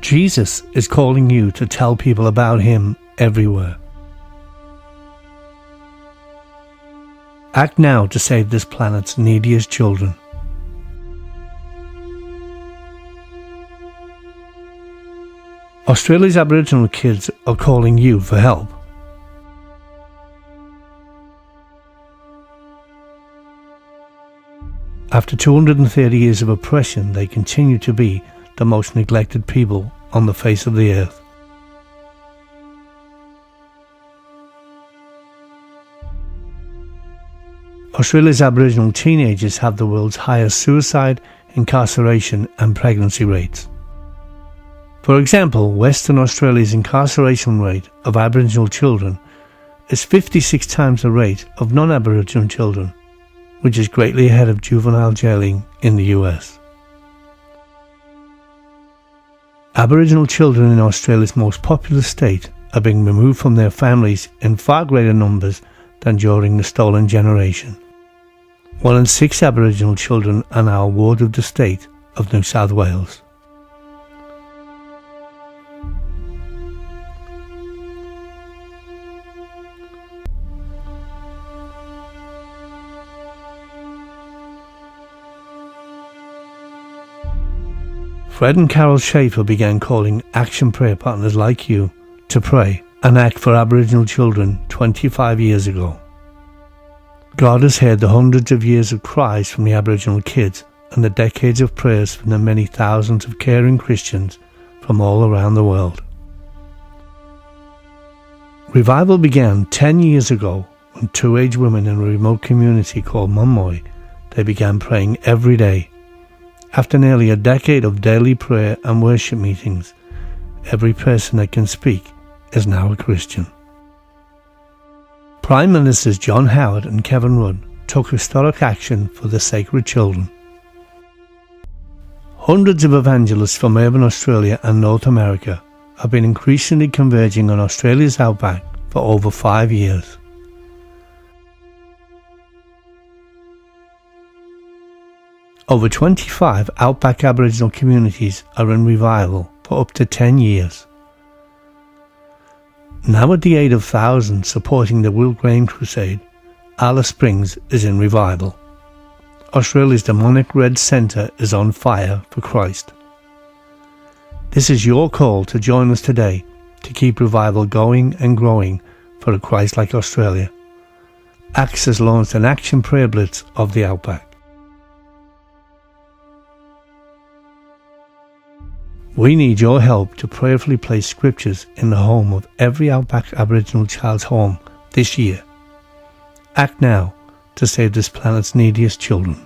Jesus is calling you to tell people about Him everywhere. Act now to save this planet's neediest children. Australia's Aboriginal kids are calling you for help. After 230 years of oppression, they continue to be the most neglected people on the face of the earth. Australia's Aboriginal teenagers have the world's highest suicide, incarceration and pregnancy rates. For example, Western Australia's incarceration rate of Aboriginal children is 56 times the rate of non-Aboriginal children, which is greatly ahead of juvenile jailing in the US. Aboriginal children in Australia's most populous state are being removed from their families in far greater numbers than during the stolen generation. 1 in 6 Aboriginal children are now a ward of the state of New South Wales. Fred and Carol Schaefer began calling action prayer partners like you to pray and act for Aboriginal children 25 years ago. God has heard the hundreds of years of cries from the Aboriginal kids and the decades of prayers from the many thousands of caring Christians from all around the world. Revival began 10 years ago when 2 aged women in a remote community called Mummoy, they began praying every day. After nearly a decade of daily prayer and worship meetings, every person that can speak is now a Christian. Prime Ministers John Howard and Kevin Rudd took historic action for the sacred children. Hundreds of evangelists from urban Australia and North America have been increasingly converging on Australia's outback for over 5 years. Over 25 outback Aboriginal communities are in revival for up to 10 years. Now at the aid of thousands supporting the Will Grain Crusade, Alice Springs is in revival. Australia's demonic red centre is on fire for Christ. This is your call to join us today to keep revival going and growing for a Christ-like Australia. A.C.T.S has launched an action prayer blitz of the outback. We need your help to prayerfully place scriptures in the home of every outback Aboriginal child's home this year. Act now to save this planet's neediest children.